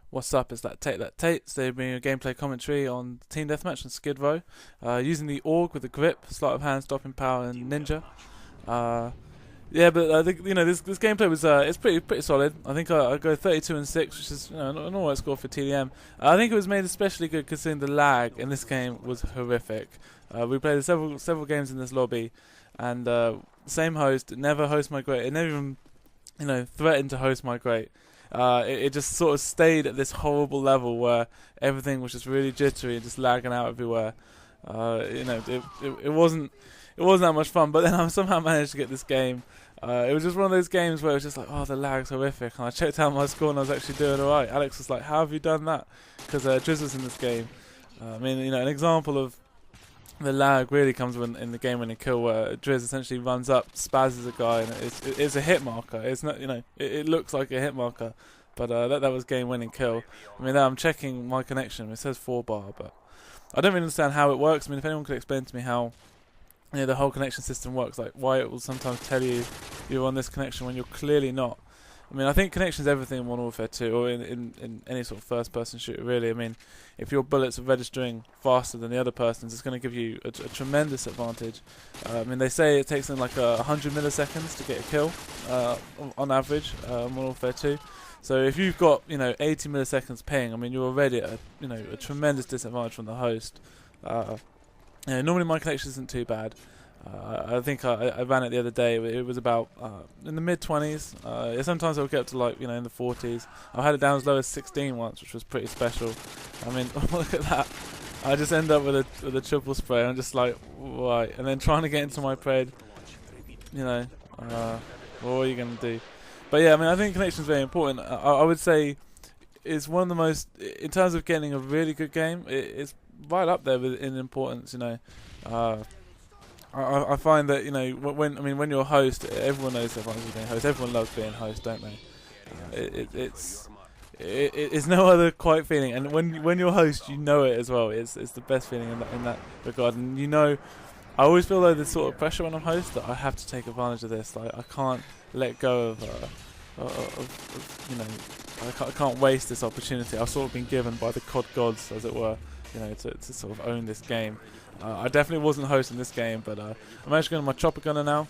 What's up? It's LactateLactate. Today bringing a gameplay commentary on Team Deathmatch on Skidrow, using the Aug with the grip, sleight of hand, stopping power, and ninja. Yeah, but I think this gameplay was it's pretty solid. I think I go 32-6, which is an alright score for TDM. I think it was made especially good considering the lag in this game was horrific. We played several games in this lobby, and same host never host migrate. It never even threatened to host migrate. It just sort of stayed at this horrible level where everything was just really jittery and just lagging out everywhere. It wasn't that much fun. But then I somehow managed to get this game. It was just one of those games where it was just like, oh, the lag's horrific. And I checked out my score and I was actually doing alright. Alex was like, how have you done that? Because Driz was in this game. An example of the lag really comes in the game winning kill where Driz essentially runs up, spazzes a guy, and it's a hit marker. It's not, it looks like a hit marker, but that was game winning kill. Now I'm checking my connection. It says 4-bar, but I don't really understand how it works. If anyone could explain to me how the whole connection system works, like why it will sometimes tell you you're on this connection when you're clearly not. I think connection is everything in Modern Warfare 2, or in any sort of first-person shooter, really. If your bullets are registering faster than the other person's, it's going to give you a tremendous advantage. They say it takes them like 100 milliseconds to get a kill, on average, Modern Warfare 2. So if you've got 80 milliseconds ping, you're already at a tremendous disadvantage from the host. Normally my connection isn't too bad. I think I ran it the other day. It was about in the mid-20s. Sometimes I'll get up to in the 40s. I had it down as low as 16 once, which was pretty special. Look at that. I just end up with a triple spray. I'm just like, right, and then trying to get into my pred. What are you gonna do? But yeah, I think connection is very important. I would say it's one of the most, in terms of getting a really good game. It's right up there in importance. I find that when you're a host, everyone knows they're being host. Everyone loves being host, don't they? It's no other quite feeling. And when you're host, you know it as well. It's the best feeling in that regard. And I always feel though this sort of pressure when I'm host that I have to take advantage of this. Like I can't let go I can't waste this opportunity. I've sort of been given by the COD gods, as it were. To sort of own this game. I definitely wasn't hosting this game, but I'm actually going to my chopper gunner now,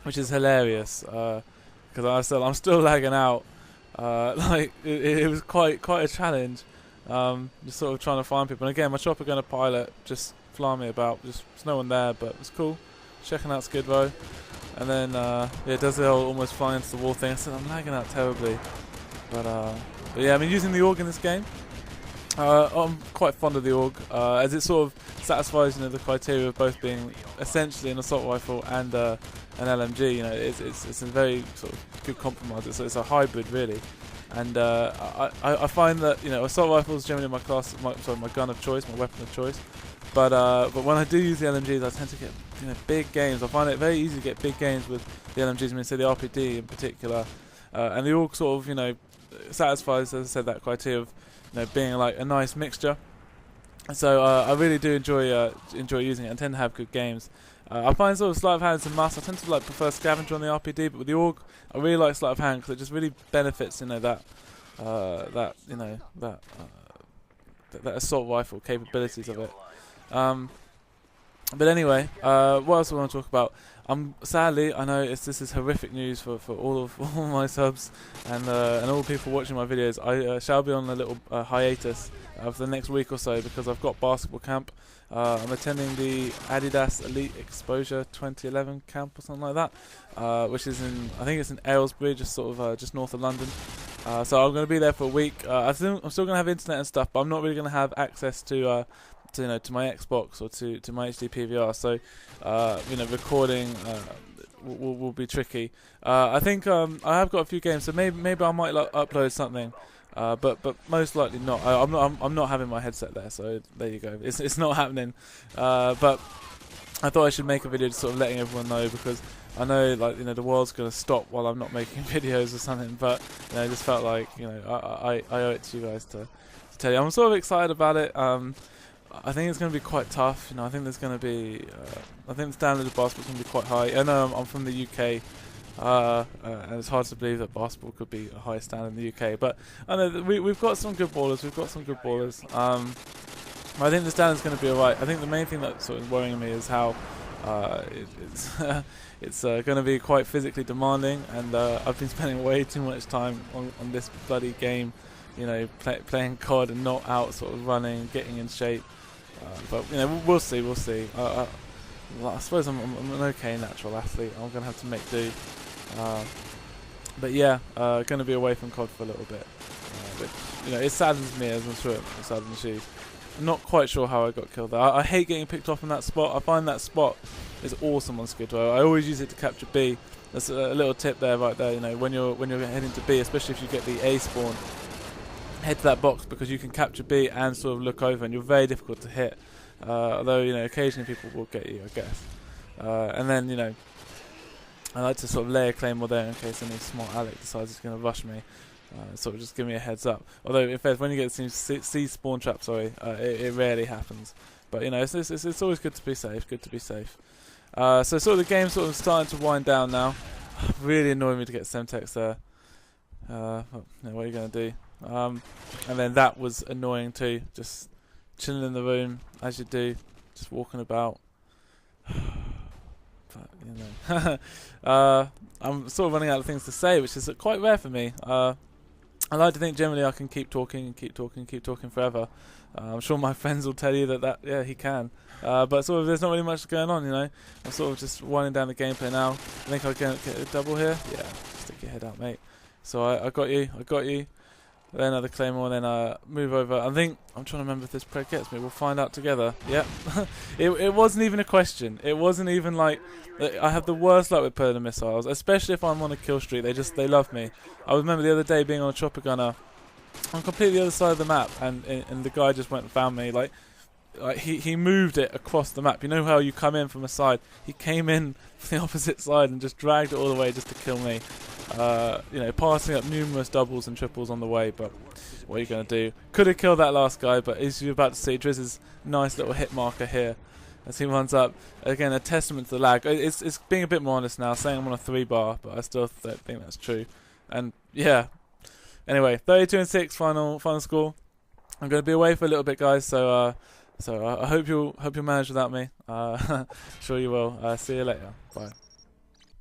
which is hilarious because I'm still lagging out. It was quite a challenge, just sort of trying to find people. And again, my chopper gunner pilot just flying me about. There's no one there, but it was cool. Checking out Skidrow, and then it does the whole almost flying into the wall thing. I said I'm lagging out terribly, but yeah, using the AUG in this game. I'm quite fond of the AUG, as it sort of satisfies the criteria of both being essentially an assault rifle and an LMG. It's a very sort of good compromise. It's a hybrid really, and I find that assault rifle is generally my gun of choice, my weapon of choice. But when I do use the LMGs, I tend to get big games. I find it very easy to get big games with the LMGs. Say the RPD in particular, and the AUG sort of satisfies, as I said, that criteria of being like a nice mixture. So I really do enjoy using it and tend to have good games. I find sort of sleight of hand is a must. I tend to prefer scavenger on the RPD, but with the AUG, I really like sleight of hand because it just really benefits that assault rifle capabilities of it. But anyway, what else do I want to talk about? Sadly, I know this is horrific news for all my subs and all people watching my videos. I shall be on a little hiatus for the next week or so because I've got basketball camp. I'm attending the Adidas Elite Exposure 2011 camp or something like that, which is I think it's in Aylesbury, just north of London. So I'm going to be there for a week. I'm still going to have internet and stuff, but I'm not really going to have access to my Xbox or to my HD PVR, so recording will be tricky. I think I have got a few games, so maybe I might upload something, but most likely not. I'm not having my headset there, so there you go. It's not happening. But I thought I should make a video just sort of letting everyone know, because I know the world's gonna stop while I'm not making videos or something. But I just felt like I owe it to you guys to tell you. I'm sort of excited about it. I think it's going to be quite tough. I think there's going to be. I think the standard of basketball is going to be quite high. I know I'm from the UK, and it's hard to believe that basketball could be a high standard in the UK. But I know that we've got some good ballers. I think the standard's going to be alright. I think the main thing that's sort of worrying me is how it's going to be quite physically demanding, and I've been spending way too much time on this bloody game, you know, playing COD and not out sort of running, getting in shape. But you know, we'll see. I suppose I'm an okay natural athlete. I'm going to have to make do. But yeah, going to be away from COD for a little bit. Which, you know, it saddens me, as I'm sure it saddens you. I'm not quite sure how I got killed there. I hate getting picked off in that spot. I find that spot is awesome on Skidrow. I always use it to capture B. That's a little tip there, right there. You know, when you're heading to B, especially if you get the A spawn, head to that box, because you can capture B and sort of look over, and you're very difficult to hit. Although, you know, occasionally people will get you, I guess. And then, you know, I like to sort of lay a claymore there in case any smart Alec decides he's going to rush me. Sort of just give me a heads up. Although, in fact, when you get C spawn trap, it rarely happens. But you know, it's always good to be safe. So sort of the game's sort of starting to wind down now. Really annoying me to get Semtex there. Well, you know, what are you going to do? And then that was annoying too. Just chilling in the room as you do, just walking about. But you know, I'm sort of running out of things to say, which is quite rare for me. I like to think generally I can keep talking forever. I'm sure my friends will tell you that yeah, he can. But sort of there's not really much going on, you know. I'm sort of just winding down the gameplay now. I think I can get a double here. Yeah, stick your head out, mate. So I got you. Then another claymore, then move over. I think, I'm trying to remember if this preg gets me. We'll find out together. Yep. It wasn't even a question. It wasn't even like, I have the worst luck with predator missiles, especially if I'm on a kill streak. They love me. I remember the other day being on a chopper gunner on completely the other side of the map, and the guy just went and found me. Like he moved it across the map. You know how you come in from a side? He came in from the opposite side and just dragged it all the way just to kill me. You know, passing up numerous doubles and triples on the way, but what are you going to do? Could have killed that last guy, but as you're about to see, Drizz's nice little hit marker here as he runs up. Again, a testament to the lag. It's being a bit more honest now, saying I'm on a 3-bar, but I still don't think that's true. And yeah, anyway, 32-6 final score. I'm going to be away for a little bit, guys, so I hope you'll manage without me. Sure you will. See you later. Bye.